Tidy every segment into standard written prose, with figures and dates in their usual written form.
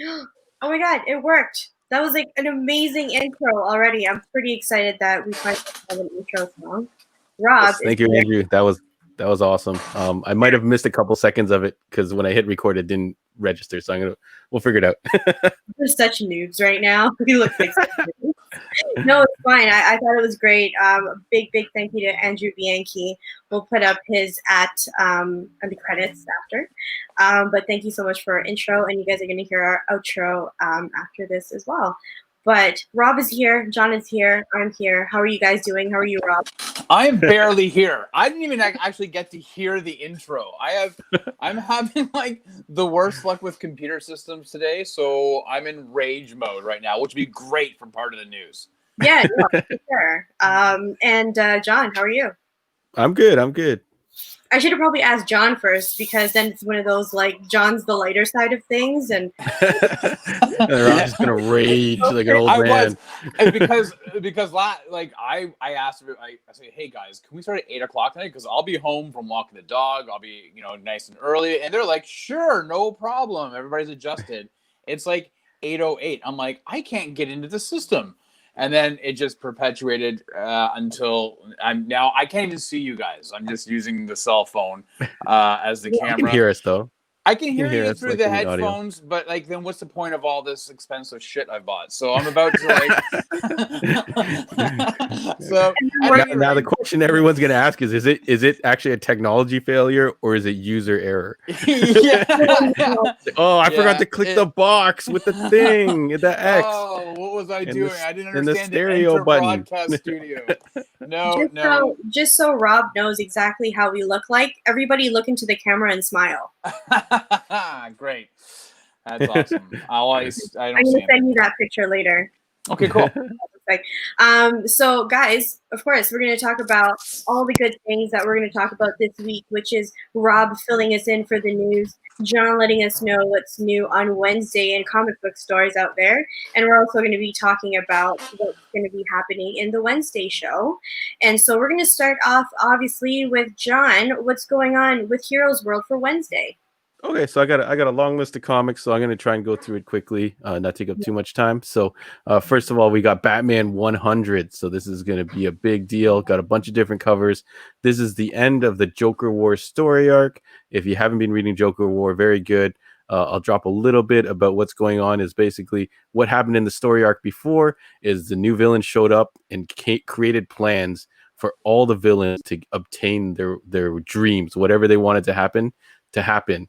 Oh my god, it worked. That was like an amazing intro already. I'm pretty excited that we finally have an intro song. Rob Yes, is thank you, here. Andrew. That was awesome. I might have missed a couple seconds of it because when I hit record, it didn't register. So we'll figure it out. We're such noobs right now. We look like such noobs. No, it's fine. I thought it was great. A big thank you to Andrew Bianchi. We'll put up his at the credits after. But thank you so much for our intro, and you guys are going to hear our outro after this as well. But Rob is here, John is here, I'm here. How are you guys doing? How are you, Rob? I'm barely here. I didn't even actually get to hear the intro. I'm having like the worst luck with computer systems today, so I'm in rage mode right now, which would be great for part of the news. Yeah, no, for sure. And John, how are you? I'm good. I should have probably asked John first because then it's one of those like John's the lighter side of things, and I'm just gonna rage like an old man. because I asked I say, hey guys, can we start at 8:00 tonight? Because I'll be home from walking the dog. I'll be nice and early, and they're like, sure, no problem. Everybody's adjusted. It's like 8:08. I'm like, I can't get into the system. And then it just perpetuated until I can't even see you guys. I'm just using the cell phone as the camera. You can hear us though. I can hear you through like the headphones, but like, then what's the point of all this expensive shit I bought? So I'm about to like. So now the question everyone's gonna ask is it actually a technology failure or is it user error? Oh, I forgot to click the box with the thing, the X. Oh, what was I doing? I didn't understand the stereo button. Broadcast studio. No. Just so Rob knows exactly how we look like, everybody look into the camera and smile. Great. That's awesome. I'm going to send you that picture later. Okay, cool. So guys, of course, we're going to talk about all the good things that we're going to talk about this week, which is Rob filling us in for the news, John letting us know what's new on Wednesday in comic book stores out there, and we're also going to be talking about what's going to be happening in the Wednesday show. And so we're going to start off, obviously, with John. What's going on with Heroes World for Wednesday? Okay, so I got a long list of comics, so I'm going to try and go through it quickly, not take up too much time. So first of all, we got Batman 100. So this is going to be a big deal. Got a bunch of different covers. This is the end of the Joker War story arc. If you haven't been reading Joker War, very good. I'll drop a little bit about what's going on. Is basically what happened in the story arc before is the new villain showed up and created plans for all the villains to obtain their dreams, whatever they wanted to happen.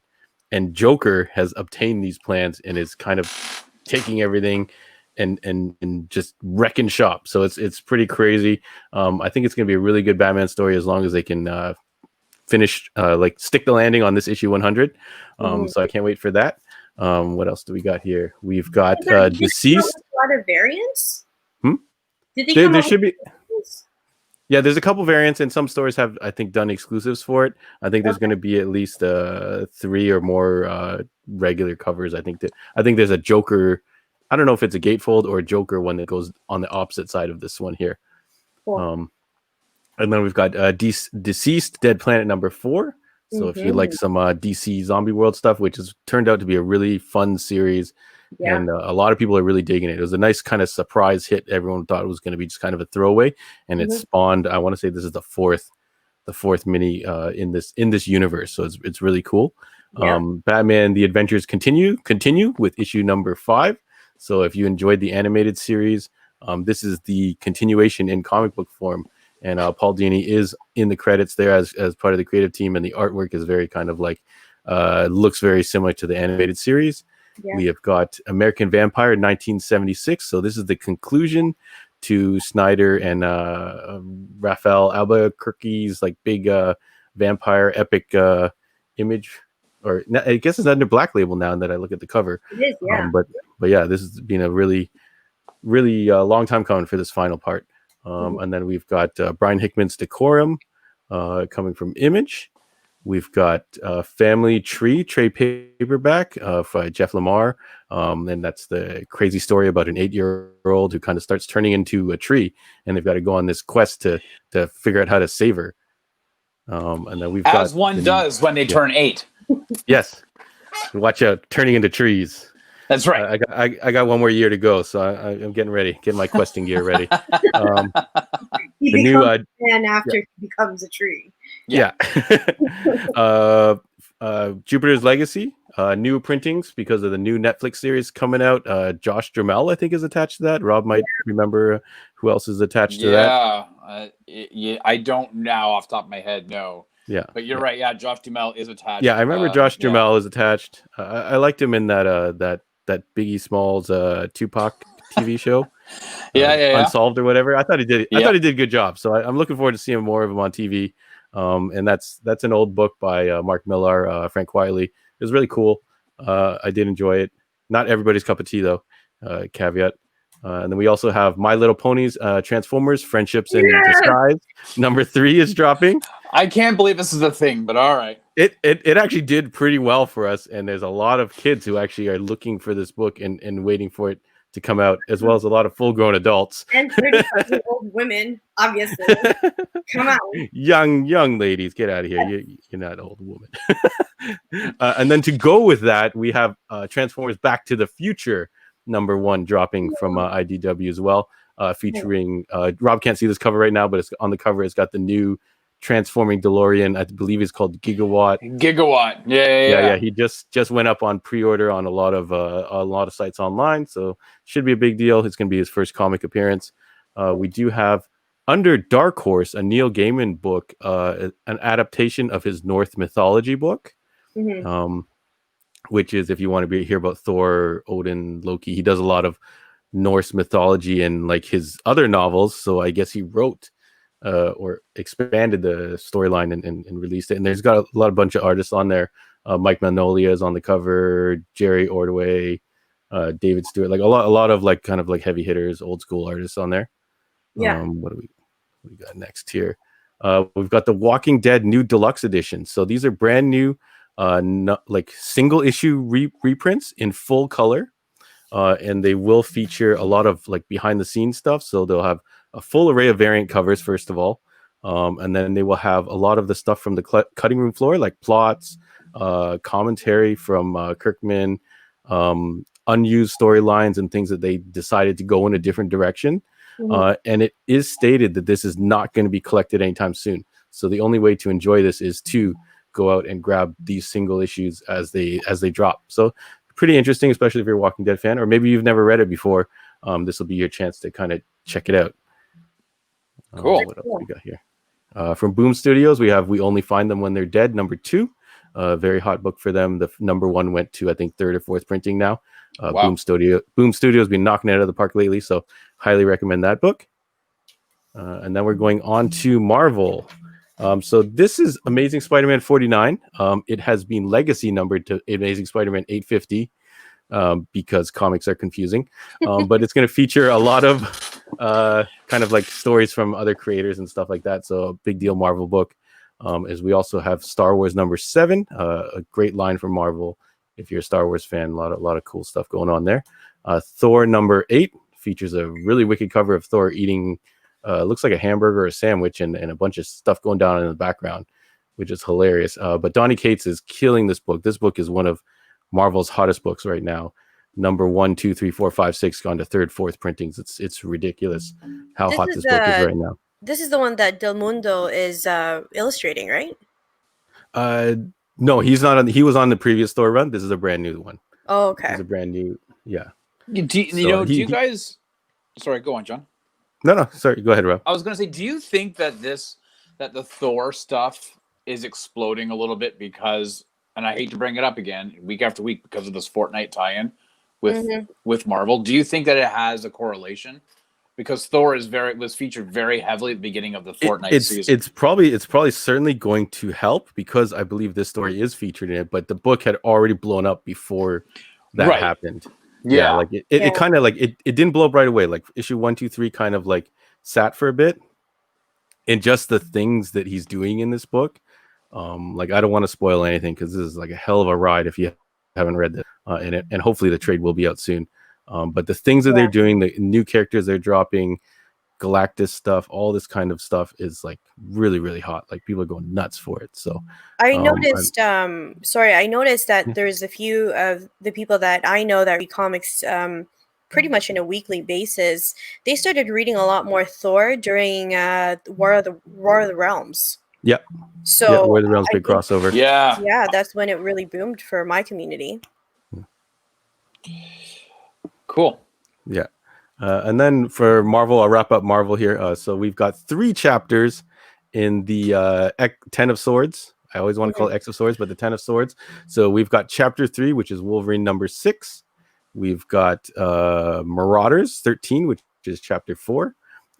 And Joker has obtained these plans and is kind of taking everything and just wrecking shop. So it's pretty crazy. I think it's going to be a really good Batman story as long as they can finish stick the landing on this issue 100. So I can't wait for that. What else do we got here? We've got Deceased. A lot of variants. Did they there should be. Yeah, there's a couple variants, and some stores have, I think, done exclusives for it. I think there's going to be at least 3 or more regular covers. I think there's a Joker. I don't know if it's a gatefold or a Joker one that goes on the opposite side of this one here. Cool. And then we've got Deceased, Dead Planet number 4. So if you like some DC Zombie World stuff, which has turned out to be a really fun series. Yeah. And a lot of people are really digging it. It was a nice kind of surprise hit. Everyone thought it was going to be just kind of a throwaway, and it spawned. I want to say this is the fourth mini in this universe. So it's really cool. Yeah. Batman: The Adventures continue with issue number 5. So if you enjoyed the animated series, this is the continuation in comic book form. And Paul Dini is in the credits there as part of the creative team, and the artwork is very kind of like looks very similar to the animated series. Yeah. We have got American Vampire 1976. So this is the conclusion to Snyder and Raphael Albuquerque's like big vampire epic image. Or I guess it's under Black Label now that I look at the cover. It is, yeah. But yeah, this has been a really, really long time coming for this final part. And then we've got Brian Hickman's Decorum coming from Image. We've got Family Tree trade paperback by Jeff Lemire. And that's the crazy story about an 8-year-old who kind of starts turning into a tree, and they've got to go on this quest to figure out how to save her. And then we've one does when they turn 8. Yes. Watch out, turning into trees. That's right. I got one more year to go, so I'm getting ready, getting my questing gear ready. He the becomes new a man after he becomes a tree. Yeah. Jupiter's Legacy, new printings because of the new Netflix series coming out. Josh Duhamel, I think, is attached to that. Rob might remember who else is attached to that. Yeah, I don't now off the top of my head, no. Yeah, but you're right. Yeah, Josh Duhamel is attached. Yeah, I remember Josh Duhamel is attached. I liked him in that Biggie Smalls Tupac TV show. Unsolved or whatever. I thought he did. I thought he did a good job. So I'm looking forward to seeing more of him on TV. And that's an old book by Mark Millar, Frank Quitely. It was really cool. I did enjoy it. Not everybody's cup of tea though. Caveat. And then we also have My Little Ponies, Transformers, Friendships in Disguise. Number 3 is dropping. I can't believe this is a thing, but all right. It actually did pretty well for us, and there's a lot of kids who actually are looking for this book and waiting for it to come out, as well as a lot of full-grown adults and 30-year-old women, obviously. Come on, young ladies, get out of here! You're not an old woman. And then to go with that, we have Transformers: Back to the Future number 1 dropping from IDW as well, featuring Rob can't see this cover right now, but it's on the cover. It's got the new transforming DeLorean. I believe it's called Gigawatt. Yeah. He just went up on pre-order on a lot of sites online, so should be a big deal. It's going to be his first comic appearance. We do have under Dark Horse a Neil Gaiman book, an adaptation of his Norse mythology book, which is, if you want to hear about Thor, Odin, Loki, he does a lot of Norse mythology in like his other novels. So I guess he wrote or expanded the storyline and released it. And there's got a bunch of artists on there. Mike Magnolia is on the cover, Jerry Ordway, David Stewart, like a lot of like kind of like heavy hitters, old school artists on there. Yeah. What do we got next here? We've got the Walking Dead new deluxe edition. So these are brand new, like single issue reprints in full color. And they will feature a lot of like behind the scenes stuff. So they'll have a full array of variant covers, first of all. And then they will have a lot of the stuff from the cutting room floor, like plots, commentary from Kirkman, unused storylines and things that they decided to go in a different direction. And it is stated that this is not going to be collected anytime soon. So the only way to enjoy this is to go out and grab these single issues as they drop. So pretty interesting, especially if you're a Walking Dead fan, or maybe you've never read it before. This will be your chance to kind of check it out. Cool. What else we got here? From Boom Studios, we have We Only Find Them When They're Dead, number 2. Very hot book for them. The number 1 went to, I think, 3rd or 4th printing now. Wow. Boom Studios been knocking it out of the park lately, so highly recommend that book. And then we're going on to Marvel. So this is Amazing Spider-Man 49. It has been legacy numbered to Amazing Spider-Man 850 because comics are confusing. But it's going to feature a lot of kind of like stories from other creators and stuff like that. So a big deal Marvel book. As we also have Star Wars number 7, a great line from Marvel. If you're a Star Wars fan, a lot of cool stuff going on there. Thor number 8 features a really wicked cover of Thor eating looks like a hamburger or a sandwich and a bunch of stuff going down in the background, which is hilarious. But Donny Cates is killing this book. This book is one of Marvel's hottest books right now. Number 1, 2, 3, 4, 5, 6 gone to 3rd, 4th printings. It's ridiculous how hot this book is right now. This is the one that Del Mundo is illustrating, right? No, he's not on. He was on the previous Thor run. This is a brand new one. Oh, okay. It's a brand new, yeah. Do you guys? Sorry, go on, John. No, sorry. Go ahead, Rob. I was gonna say, do you think that the Thor stuff is exploding a little bit because, and I hate to bring it up again week after week because of this Fortnite tie-in with Marvel? Do you think that it has a correlation? Because Thor was featured very heavily at the beginning of the Fortnite season. It's probably certainly going to help because I believe this story is featured in it, but the book had already blown up before that happened. Yeah, like it kind of like it didn't blow up right away. Like issue 1, 2, 3 kind of like sat for a bit. And just the things that he's doing in this book, like I don't want to spoil anything because this is like a hell of a ride if you haven't read it. And hopefully the trade will be out soon. But the things that they're doing, the new characters they're dropping, Galactus stuff, all this kind of stuff is like really, really hot. Like people are going nuts for it. So I noticed. I noticed that there's a few of the people that I know that read comics pretty much on a weekly basis. They started reading a lot more Thor during War of the Realms. Yep. So yeah, War of the Realms big crossover. Yeah, that's when it really boomed for my community. Cool. Yeah. And then for Marvel, I'll wrap up Marvel here. So we've got 3 chapters in the 10 of Swords. I always want to call it X of Swords, but the 10 of Swords. So we've got chapter 3, which is Wolverine number 6. We've got Marauders 13, which is chapter 4,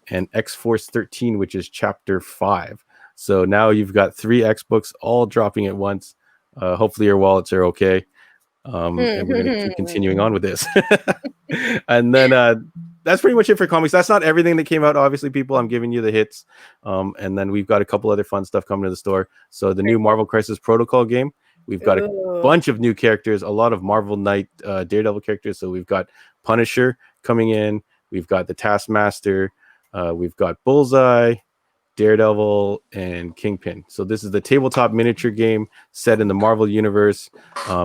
and X-Force 13, which is chapter 5. So now you've got 3 X books all dropping at once. Hopefully your wallets are okay. And we're going to keep continuing on with this. And then that's pretty much it for comics. That's not everything that came out. Obviously, people, I'm giving you the hits. And then we've got a couple other fun stuff coming to the store. So the new Marvel Crisis Protocol game. We've got a bunch of new characters, a lot of Marvel Knight Daredevil characters. So we've got Punisher coming in. We've got the Taskmaster. We've got Bullseye, Daredevil, and Kingpin. So this is the tabletop miniature game set in the Marvel universe.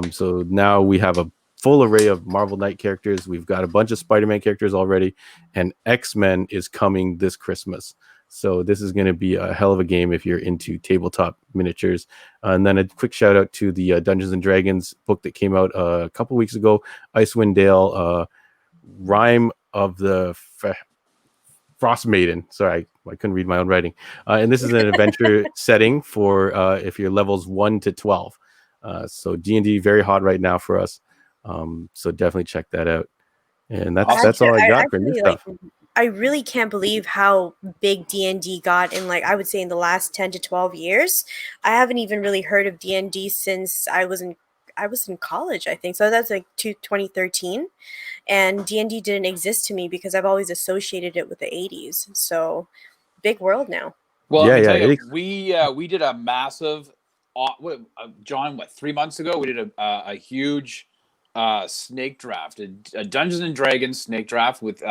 So now we have a full array of Marvel Knight characters. We've got a bunch of Spider-Man characters already, and X-Men is coming this Christmas. So this is going to be a hell of a game if you're into tabletop miniatures. And then a quick shout out to the Dungeons and Dragons book that came out a couple weeks ago, Icewind Dale, Rime of the Frost Maiden. Sorry, I couldn't read my own writing. And this is an adventure setting for if you're levels 1 to 12. So D&D very hot right now for us. So definitely check that out. And that's all I got for new stuff. I really can't believe how big D&D got in, like, I would say in the last 10 to 12 years. I haven't even really heard of D&D since I was in college, I think. So that's like 2013. And D&D didn't exist to me because I've always associated it with the 80s. So big world now. Well, we did a massive, John, 3 months ago, we did a huge snake draft, a Dungeons and Dragons snake draft with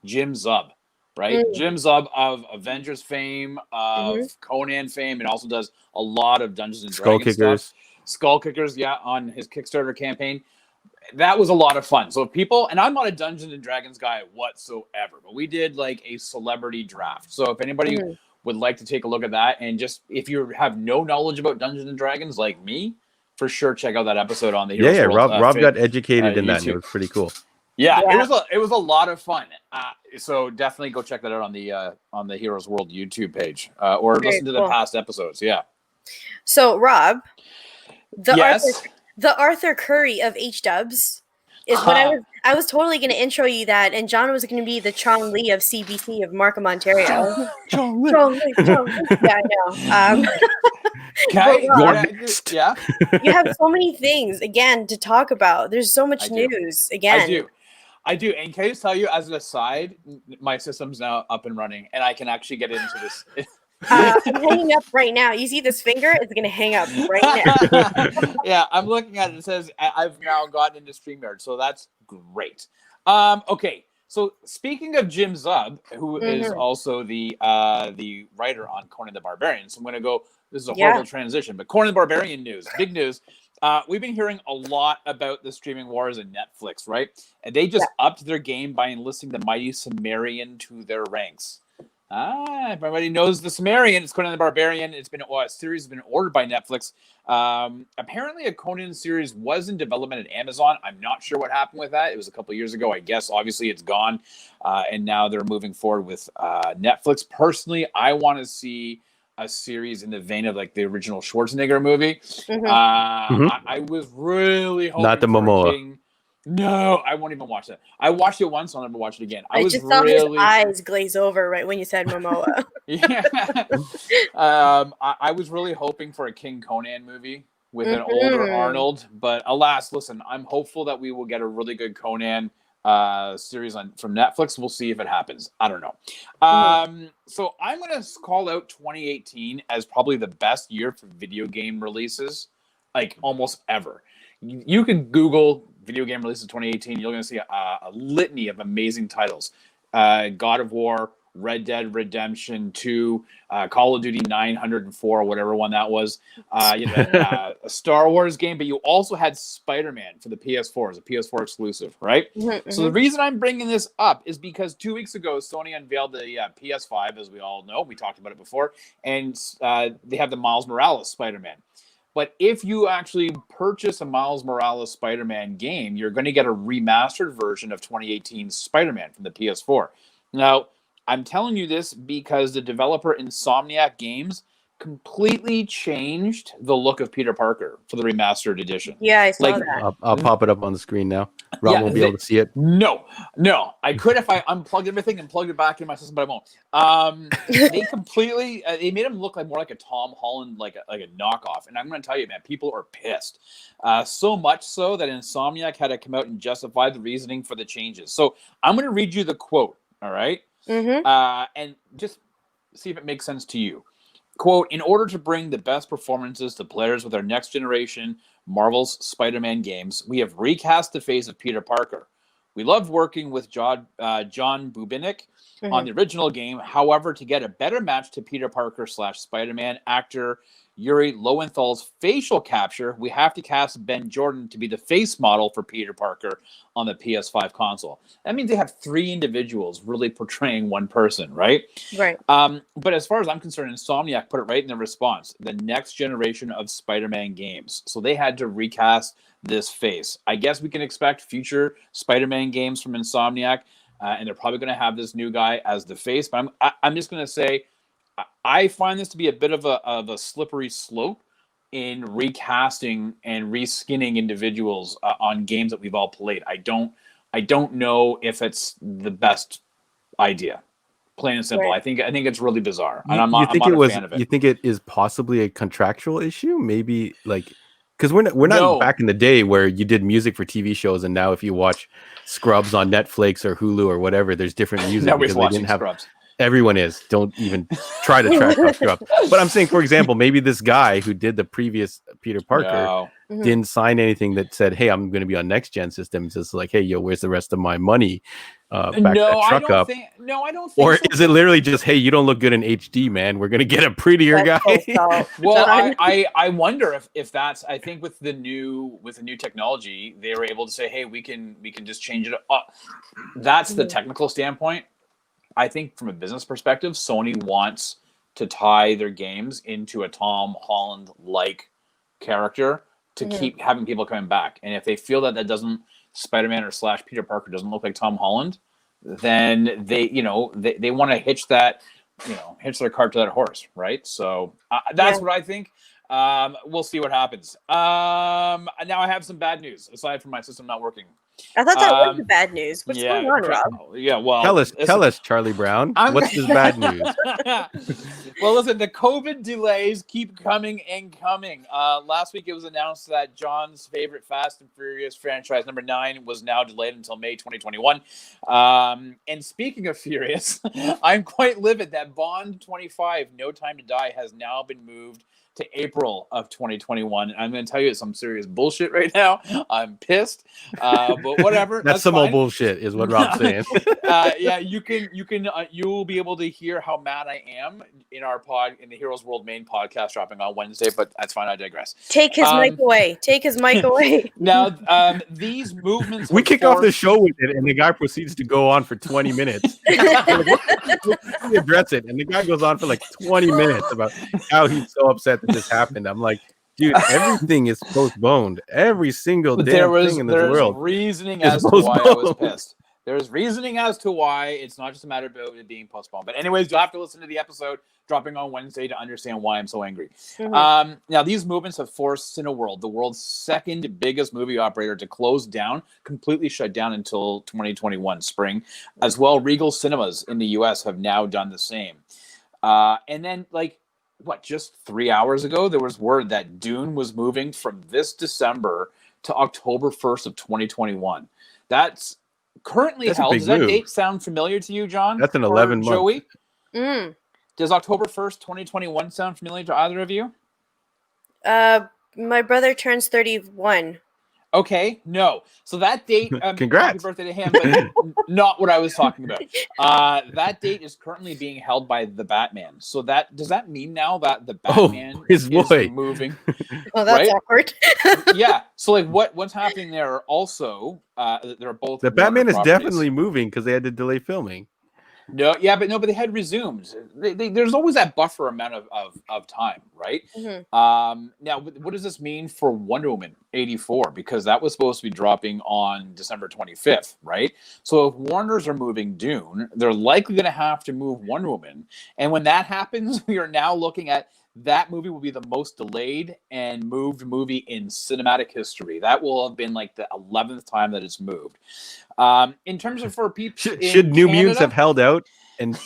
Jim Zub, right? Jim Zub of Avengers fame, of Conan fame, and also does a lot of Dungeons and Dragons stuff. Skull Kickers, yeah, on his Kickstarter campaign. That was a lot of fun. So if people, and I'm not a Dungeons and Dragons guy whatsoever, but we did like a celebrity draft. So if anybody would like to take a look at that, and just if you have no knowledge about Dungeons and Dragons like me, for sure check out that episode on the Heroes World. Rob got educated in that, and it was pretty cool. Yeah, it was a lot of fun. So definitely go check that out on the Heroes World YouTube page, or listen to the past episodes. Yeah. So Rob, the Arthur Curry of H-dubs is what I was totally going to intro you that, and John was going to be the Chong Lee of CBC of Markham, Ontario. Chong Lee. Yeah, I know. Yeah. You have so many things again to talk about. There's so much news again. I do. And can I just tell you, as an aside, my system's now up and running, and I can actually get into this. I'm hanging up right now. You see this finger? It's going to hang up right now. Yeah, I'm looking at it. It says I've now gotten into StreamYard, so that's great. Okay, so speaking of Jim Zub, who is also the writer on Conan the Barbarian, so I'm going to go. This is a horrible transition, but Conan the Barbarian news, big news. We've been hearing a lot about the streaming wars and Netflix, right? And they just upped their game by enlisting the mighty Sumerian to their ranks. If everybody knows the Sumerian, it's Conan the Barbarian. It's been a series has been ordered by Netflix. Apparently, a Conan series was in development at Amazon. I'm not sure what happened with that. It was a couple years ago, I guess. Obviously, it's gone, and now they're moving forward with Netflix. Personally, I want to see a series in the vein of like the original Schwarzenegger movie. I was really hoping not the Momoa. No, I won't even watch that. I watched it once, I'll never watch it again. I just saw his eyes glaze over right when you said Momoa. I was really hoping for a King Conan movie with an older Arnold, but alas, listen, I'm hopeful that we will get a really good Conan series from Netflix. We'll see if it happens. I don't know. So I'm going to call out 2018 as probably the best year for video game releases, like almost ever. You can Google video game releases 2018. You're going to see a litany of amazing titles. God of War, Red Dead Redemption 2, Call of Duty 904, whatever one that was. You had a Star Wars game, but you also had Spider-Man for the PS4 as a PS4 exclusive, right? So the reason I'm bringing this up is because 2 weeks ago, Sony unveiled the PS5, as we all know. We talked about it before. And they have the Miles Morales Spider-Man. But if you actually purchase a Miles Morales Spider-Man game, you're going to get a remastered version of 2018's Spider-Man from the PS4. Now, I'm telling you this because the developer Insomniac Games completely changed the look of Peter Parker for the remastered edition. Yeah, I saw that. I'll pop it up on the screen now. Rob won't be able to see it. No. I could if I unplugged everything and plugged it back in my system, but I won't. They completely they made him look like more like a Tom Holland, like a knockoff. And I'm going to tell you, man, people are pissed. So much so that Insomniac had to come out and justify the reasoning for the changes. So I'm going to read you the quote. All right. And just see if it makes sense to you. Quote, in order to bring the best performances to players with our next generation Marvel's Spider-Man games, we have recast the face of Peter Parker. We loved working with John Bubinik on the original game. However, to get a better match to Peter Parker / Spider-Man actor Yuri Lowenthal's facial capture, we have to cast Ben Jordan to be the face model for Peter Parker on the PS5 console. That means they have 3 individuals really portraying one person, right? Right. But as far as I'm concerned, Insomniac put it right in the response, the next generation of Spider-Man games. So they had to recast this face. I guess we can expect future Spider-Man games from Insomniac, and they're probably going to have this new guy as the face. But I'm just going to say, I find this to be a bit of a slippery slope in recasting and reskinning individuals on games that we've all played. I don't know if it's the best idea. Plain and simple. Right. I think it's really bizarre. And I'm not a fan of it. You think it is possibly a contractual issue? Maybe like because we're not back in the day where you did music for TV shows, and now if you watch Scrubs on Netflix or Hulu or whatever, there's different music because they didn't have Scrubs. Everyone is. Don't even try to track up Scrubs. But I'm saying, for example, maybe this guy who did the previous Peter Parker didn't sign anything that said, "Hey, I'm going to be on next gen systems." Just like, "Hey, yo, where's the rest of my money?" Back that truck up. I don't think. Or is it literally just, "Hey, you don't look good in HD, man. We're going to get a prettier guy." Well, I wonder if that's. I think with the new technology, they were able to say, "Hey, we can just change it up." That's the technical standpoint. I think from a business perspective, Sony wants to tie their games into a Tom Holland-like character to keep having people coming back. And if they feel that doesn't, Spider-Man or / Peter Parker doesn't look like Tom Holland, then they want to hitch their cart to that horse, right? So that's what I think. We'll see what happens. Now I have some bad news aside from my system not working. I thought that was the bad news. What's going on, Rob? Yeah, well, tell us, Charlie Brown. What's this bad news? Well, listen, the COVID delays keep coming and coming. Last week it was announced that John's favorite Fast and Furious franchise, number 9, was now delayed until May 2021. And speaking of Furious, I'm quite livid that Bond 25, No Time to Die, has now been moved to April of 2021. I'm going to tell you some serious bullshit right now. I'm pissed, but whatever. That's some old bullshit, is what Rob's saying. Yeah, you will be able to hear how mad I am in the Heroes World main podcast dropping on Wednesday. But that's fine. I digress. Take his mic away. Take his mic away. Now, these movements. We kick off the show with it, and the guy proceeds to go on for 20 minutes. We address it, and the guy goes on for like 20 minutes about how he's so upset that this happened. I'm like, dude, everything is postponed. Every single damn thing in this world. There's reasoning as to why I was pissed. There's reasoning as to why it's not just a matter of it being postponed. But anyways, you'll have to listen to the episode dropping on Wednesday to understand why I'm so angry. Now, these movements have forced Cineworld, the world's second biggest movie operator, to close down, completely shut down until 2021 spring. As well, Regal Cinemas in the U.S. have now done the same. And then, just 3 hours ago, there was word that Dune was moving from this December to October 1st of 2021 That's currently held. Does that date sound familiar to you, John? That's an 11 month. Joey? Does October 1st, 2021 sound familiar to either of you? My brother turns 31. Okay, no. So that date, Congrats. happy birthday to him, but not what I was talking about. That date is currently being held by the Batman. So does that mean now that the Batman his is boy. moving? Oh, that's right? awkward. Yeah. So like what's happening there also, they're both The Batman is Warner properties. definitely moving because they had to delay filming. But they had resumed. There's always that buffer amount of time, right? Mm-hmm. Now, what does this mean for Wonder Woman 84? Because that was supposed to be dropping on December 25th, right? So if Warners are moving Dune, they're likely going to have to move Wonder Woman. And when that happens, we are now looking at that movie will be the most delayed and moved movie in cinematic history. That will have been like the 11th time that it's moved. In terms of for people, should New Mutants have held out and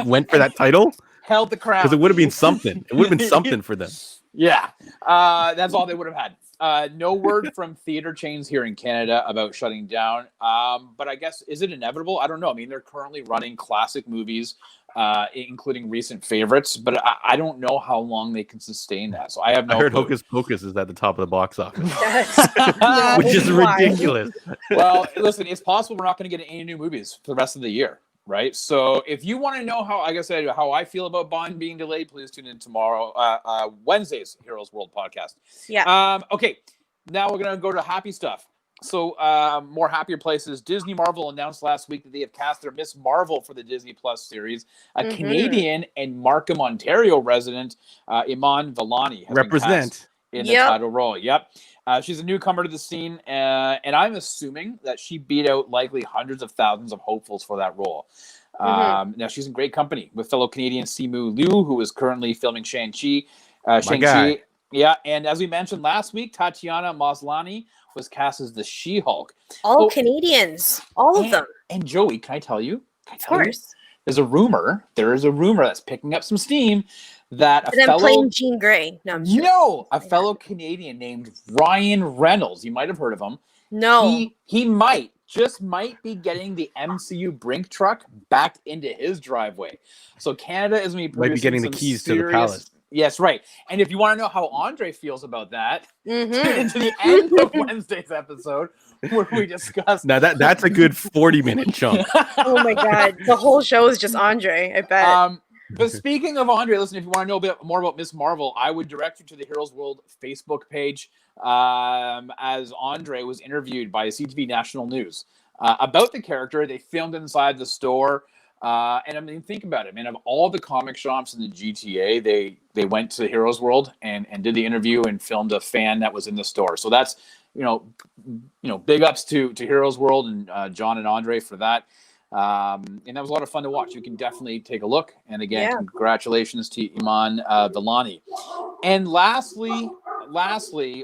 went for that title? Held the crown because it would have been something. It would have been something for them. Yeah, that's all they would have had. No word from theater chains here in Canada about shutting down. But I guess, is it inevitable? I don't know. I mean, they're currently running classic movies, including recent favorites, but I don't know how long they can sustain that. So I have no. I heard clue. Hocus Pocus is at the top of the box office, Yeah, which is why? ridiculous. Well, listen, it's possible we're not going to get any new movies for the rest of the year. Right. So if you want to know how, like I said, how I feel about Bond being delayed, please tune in tomorrow, Wednesday's Heroes World podcast. Yeah. Okay. Now we're going to go to happy stuff. So more happier places. Disney Marvel announced last week that they have cast their Miss Marvel for the Disney Plus series. A Canadian and Markham, Ontario resident, Iman Velleni, has been cast in the title role. Yep. She's a newcomer to the scene, and I'm assuming that she beat out likely hundreds of thousands of hopefuls for that role. Now, she's in great company with fellow Canadian Simu Liu, who is currently filming Shang-Chi. Shang-Chi. Yeah, and as we mentioned last week, Tatiana Maslany was cast as the She-Hulk. All Canadians. All of them. And Joey, can I tell you? Of course. There is a rumor that's picking up some steam that playing Jean Grey. No, a fellow Canadian named Ryan Reynolds. You might have heard of him. No. He just might be getting the MCU Brink truck back into his driveway. So Canada is going to be getting the keys to the palace. Yes, right. And if you want to know how Andre feels about that, tune into the end of Wednesday's episode where we discuss. Now that's a good 40-minute chunk. Oh my god, the whole show is just Andre. I bet. But speaking of Andre, listen, if you want to know a bit more about Miss Marvel, I would direct you to the Heroes World Facebook page, as Andre was interviewed by CTV National News about the character. They filmed inside the store. And I mean, think about it, man. Of all the comic shops in the GTA, they went to the Heroes World and did the interview and filmed a fan that was in the store. So that's, big ups to Heroes World and John and Andre for that. And that was a lot of fun to watch. You can definitely take a look. And again, congratulations to Iman Velleni. And lastly,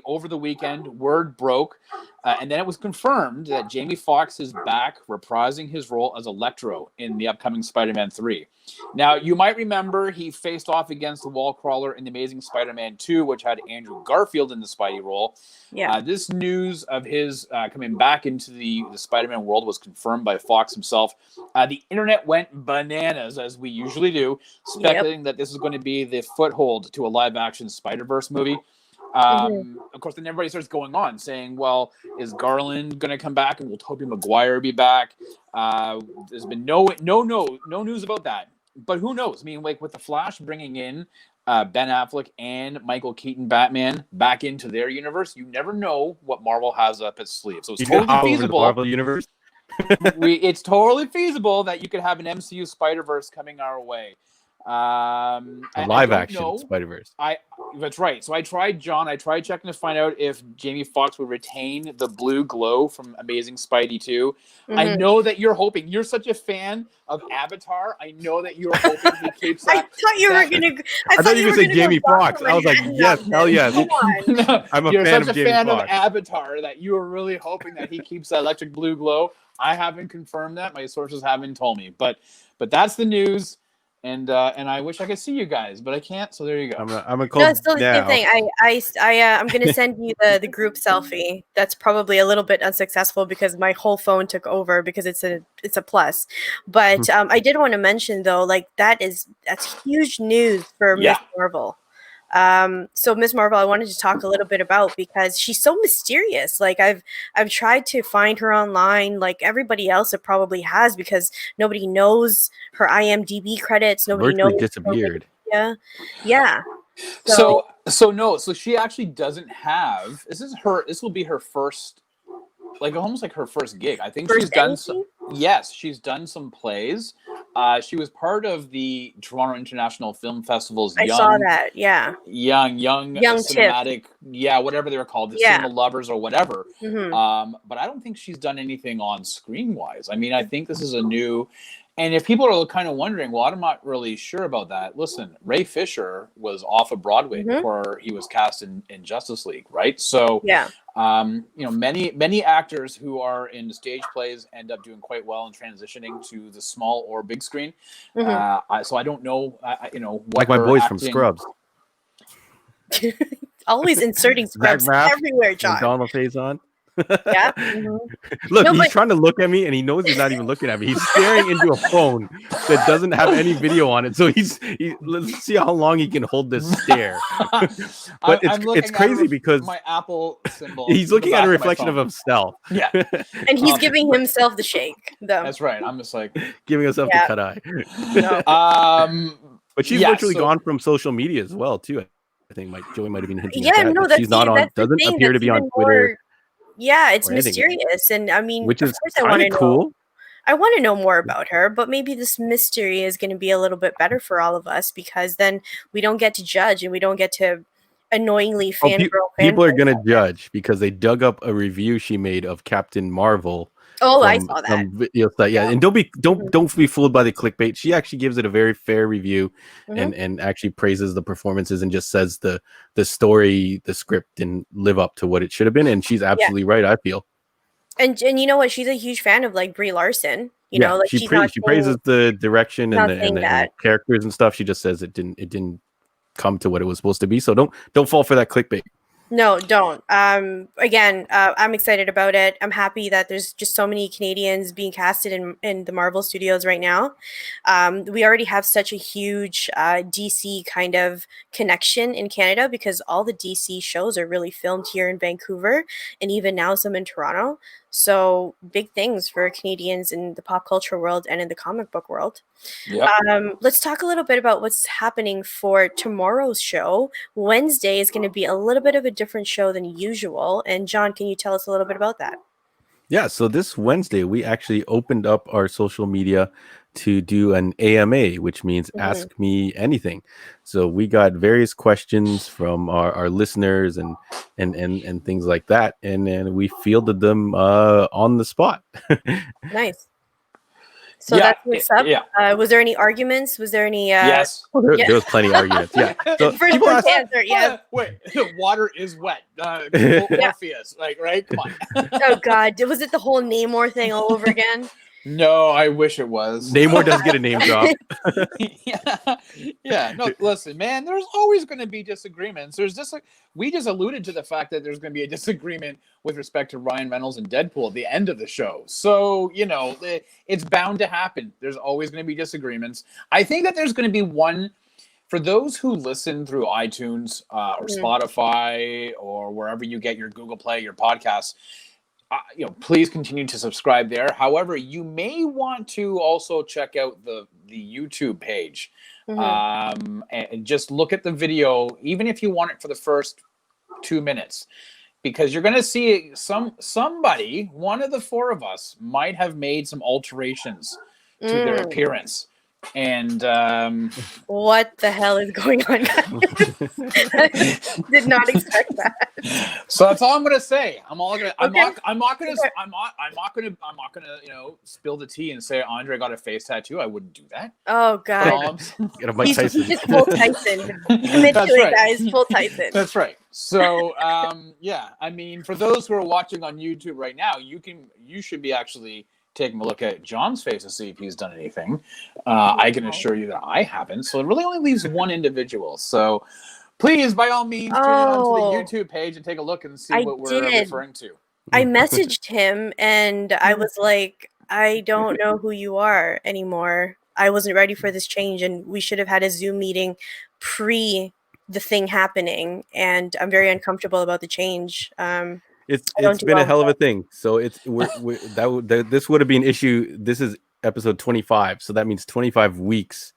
over the weekend, word broke, and then it was confirmed that Jamie Foxx is back reprising his role as Elektro in the upcoming Spider-Man 3. Now, you might remember he faced off against the wall crawler in The Amazing Spider-Man 2, which had Andrew Garfield in the Spidey role. Yeah. This news of his coming back into the Spider-Man world was confirmed by Fox himself. The internet went bananas, as we usually do, speculating that this is going to be the foothold to a live-action Spider-Verse movie. Of course, then everybody starts going on saying, well, is Garland going to come back and will Tobey Maguire be back? There's been no news about that. But who knows? I mean, like with The Flash bringing in Ben Affleck and Michael Keaton Batman back into their universe, you never know what Marvel has up its sleeve. So it's totally feasible. Marvel universe. It's totally feasible that you could have an MCU Spider-Verse coming our way. A live action Spider-Verse. That's right. So I tried checking to find out if Jamie Foxx would retain the blue glow from Amazing Spidey 2. I know that you're hoping. You're such a fan of Avatar. I know that you're hoping he keeps that. I thought you were going to... I thought you were going to say Jamie Foxx. I was like, yes, hell yes. No, I'm a you're fan such of a Jamie fan Foxx. of Avatar that you are really hoping that he keeps that electric blue glow. I haven't confirmed that. My sources haven't told me. But that's the news. And I wish I could see you guys, but I can't. So there you go. I'm a cold. No, it's still the same thing. I'm gonna send you the group selfie. That's probably a little bit unsuccessful because my whole phone took over because it's a plus. But I did want to mention though, like that's huge news for Miss Marvel. So Miss Marvel, I wanted to talk a little bit about because she's so mysterious. Like I've tried to find her online, like everybody else it probably has, because nobody knows her IMDb credits. Nobody Virtually knows. disappeared. Yeah. So she actually doesn't have. This will be her first, like almost like her first gig. I think she's done some. Yes, she's done some plays. She was part of the Toronto International Film Festival's saw that. Young cinematic, tip. Whatever they were called, the Cinema Lovers or whatever. Mm-hmm. But I don't think she's done anything on screen wise. I mean, I think this is a new. And if people are kind of wondering, well, I'm not really sure about that. Listen, Ray Fisher was off of Broadway before he was cast in Justice League, right? So, many actors who are in stage plays end up doing quite well in transitioning to the small or big screen. So I don't know, what like my boys from Scrubs. Always inserting Scrubs everywhere, John. Donald Faison. Yeah. Look, he's trying to look at me, and he knows he's not even looking at me. He's staring into a phone that doesn't have any video on it. So let's see how long he can hold this stare. But it's crazy because my Apple symbol. He's looking at a reflection of himself. Yeah, and he's giving himself the shake. Though. That's right. I'm just like giving himself the cut eye. No. But she's virtually gone from social media as well too. I think Joey might have been hinting at that. She's not on. Doesn't appear to be on Twitter. Yeah, it's mysterious, and I mean, which is kind of cool. I want to know more about her, but maybe this mystery is going to be a little bit better for all of us because then we don't get to judge and we don't get to annoyingly fangirl. People are going to judge because they dug up a review she made of Captain Marvel. Oh, I saw that. Yeah, and don't be fooled by the clickbait. She actually gives it a very fair review, and actually praises the performances and just says the story, the script didn't live up to what it should have been. And she's absolutely right, I feel. And you know what? She's a huge fan of like Brie Larson. You know, like she praises the direction and the characters and stuff. She just says it didn't come to what it was supposed to be. So don't fall for that clickbait. No, don't. Again, I'm excited about it. I'm happy that there's just so many Canadians being casted in the Marvel Studios right now. We already have such a huge DC kind of connection in Canada because all the DC shows are really filmed here in Vancouver and even now some in Toronto. So big things for Canadians in the pop culture world and in the comic book world. Yep. Let's talk a little bit about what's happening for tomorrow's show. Wednesday is going to be a little bit of a different show than usual. And John, can you tell us a little bit about that? Yeah, so this Wednesday, we actually opened up our social media to do an AMA, which means Ask Me Anything. So we got various questions from our listeners and things like that. And we fielded them on the spot. Nice. So that's what's up. Yeah. Was there any arguments? Was there any? Yes. There was plenty of arguments. Yeah. So first answer. Yeah. Wait, the water is wet. Morpheus, like, right? Come on. Oh God, was it the whole Namor thing all over again? No, I wish it was. Namor does get a name drop. Yeah. No, listen, man. There's always going to be disagreements. We just alluded to the fact that there's going to be a disagreement with respect to Ryan Reynolds and Deadpool at the end of the show. So it's bound to happen. There's always going to be disagreements. I think that there's going to be one for those who listen through iTunes or Spotify or wherever you get your Google Play, your podcasts. Please continue to subscribe there. However, you may want to also check out the YouTube page and just look at the video, even if you want it for the first 2 minutes, because you're going to see somebody, one of the four of us, might have made some alterations to their appearance. And what the hell is going on, guys? Did not expect that. So that's all I'm gonna say. I'm not gonna spill the tea and say Andre got a face tattoo. I wouldn't do that. Oh God. He's full Tyson. Commit to it, guys. Full Tyson. That's right. So I mean, for those who are watching on YouTube right now, you should be actually taking a look at John's face to see if he's done anything. I can assure you that I haven't. So it really only leaves one individual. So please, by all means, tune in onto the YouTube page and take a look and see what we're referring to. I messaged him and I was like, I don't know who you are anymore. I wasn't ready for this change, and we should have had a Zoom meeting pre the thing happening, and I'm very uncomfortable about the change. It's been a hell of a thing. So this would have been issue. This is episode 25, so that means 25 weeks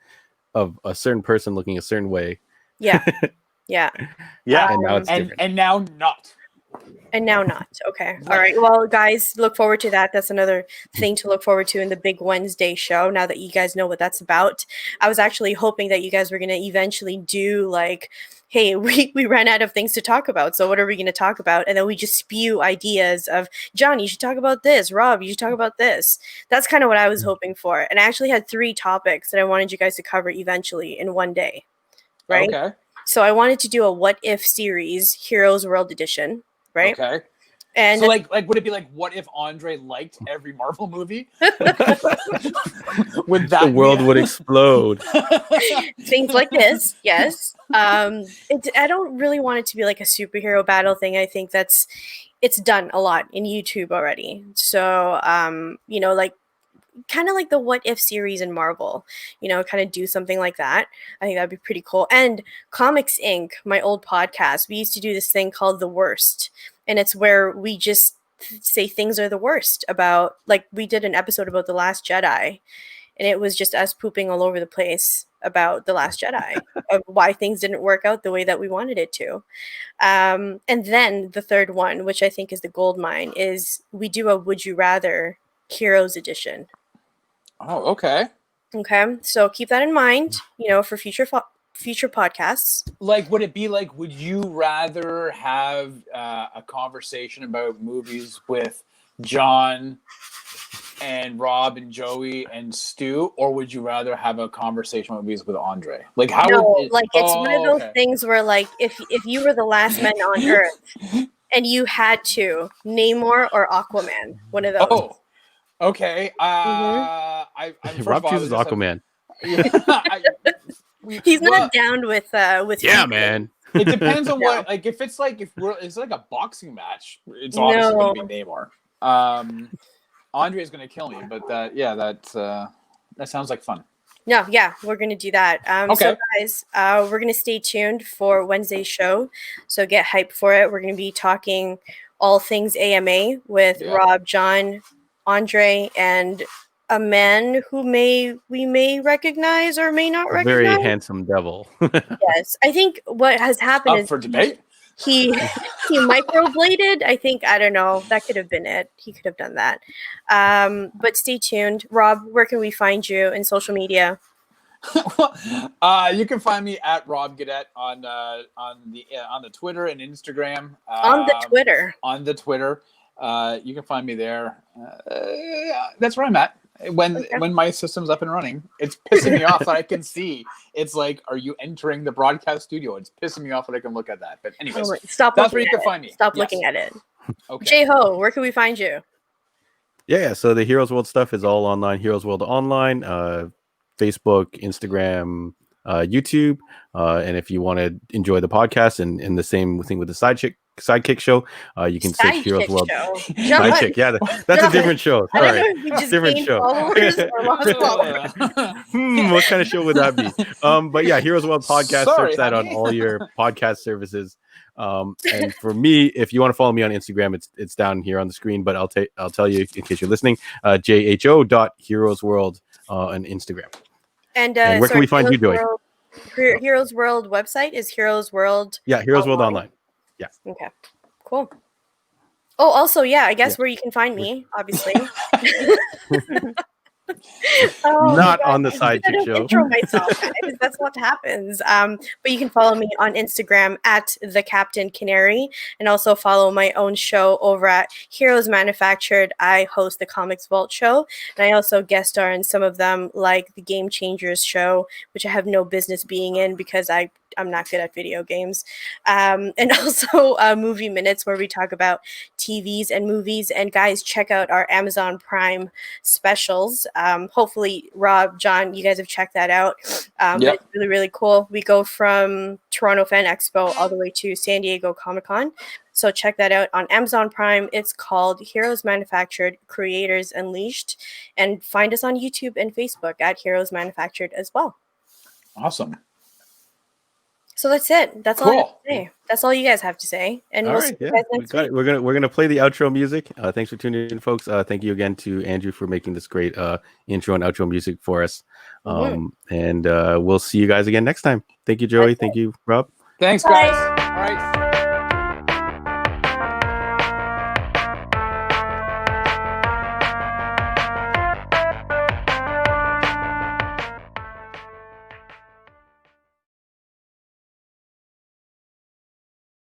of a certain person looking a certain way. Yeah. Yeah. And now it's different. And now not. And now not. Okay. All right. Well, guys, look forward to that. That's another thing to look forward to in the big Wednesday show. Now that you guys know what that's about, I was actually hoping that you guys were going to eventually do like, hey, we ran out of things to talk about. So what are we going to talk about? And then we just spew ideas of, John, you should talk about this. Rob, you should talk about this. That's kind of what I was hoping for. And I actually had 3 topics that I wanted you guys to cover eventually in one day. Right? Okay. So I wanted to do a what if series, Heroes World Edition. Right. Okay. And so like would it be like what if Andre liked every Marvel movie? Would that the world would explode? Things like this, yes. I don't really want it to be like a superhero battle thing. I think it's done a lot in YouTube already. So like kind of like the what if series in Marvel, kind of do something like that. I think that'd be pretty cool. And Comics Inc., my old podcast, we used to do this thing called The Worst. And it's where we just say things are the worst about, like we did an episode about The Last Jedi. And it was just us pooping all over the place about The Last Jedi, of why things didn't work out the way that we wanted it to. And then the third one, which I think is the gold mine, is we do a Would You Rather Heroes Edition. Oh, okay. Okay, so keep that in mind, for future podcasts. Like, would it be like, would you rather have a conversation about movies with John and Rob and Joey and Stu, or would you rather have a conversation about movies with Andre? Like, how? No, would it, like it's one of those things where, like, if you were the last man on Earth and you had to Namor or Aquaman, one of those. Oh. Okay. Rob chooses Aquaman. He's not down with. Yeah, man. It depends on what. Like, if it's like it's like a boxing match, it's obviously going to be Namor. Andre's going to kill me, but that sounds like fun. No, yeah, we're going to do that. Okay. So, guys, we're going to stay tuned for Wednesday's show. So get hyped for it. We're going to be talking all things AMA with Rob, John, Andre, and a man who we may recognize or may not recognize. Very handsome devil. Yes. I think what has happened is for debate. He microbladed. I don't know. That could have been it. He could have done that. But stay tuned. Rob, where can we find you in social media? You can find me at Rob Gadet on the Twitter and Instagram. On the Twitter. You can find me there. That's where I'm at. When my system's up and running, it's pissing me off that I can see. It's like, are you entering the broadcast studio? It's pissing me off that I can look at that. But anyways, that's where you can find me. Stop looking at it. Okay. J-Ho, where can we find you? Yeah, so the Heroes World stuff is all online. Heroes World Online, Facebook, Instagram, YouTube. And if you want to enjoy the podcast and the same thing with the Sidekick show, you can search Heroes World. Sidekick, yeah, that's a different show. Sorry, different show. What kind of show would that be? But yeah, Heroes World podcast. Search that on all your podcast services. And for me, if you want to follow me on Instagram, it's down here on the screen. But I'll tell you in case you're listening. JHO.HeroesWorld on Instagram. And where can we find you, Joey? Heroes World website is Heroes World. Yeah, Heroes World Online. Yeah. Okay. Cool. Oh, also, yeah, I guess where you can find me, obviously. Not on the Sidekick show. Intro myself, guys. That's what happens. But you can follow me on Instagram at the Captain Canary, and also follow my own show over at Heroes Manufactured. I host the Comics Vault show, and I also guest star in some of them, like the Game Changers show, which I have no business being in because I'm not good at video games. And also Movie Minutes, where we talk about TVs and movies. And guys, check out our Amazon Prime specials. Hopefully, Rob, John, you guys have checked that out. But it's really, really cool. We go from Toronto Fan Expo all the way to San Diego Comic-Con. So check that out on Amazon Prime. It's called Heroes Manufactured, Creators Unleashed. And find us on YouTube and Facebook at Heroes Manufactured as well. Awesome. So that's it. That's all I have to say. That's all you guys have to say. And all we'll right, see you guys next week. We're gonna play the outro music. Thanks for tuning in, folks. Thank you again to Andrew for making this great intro and outro music for us. And we'll see you guys again next time. Thank you, Joey. Thank you, Rob. Thanks, guys.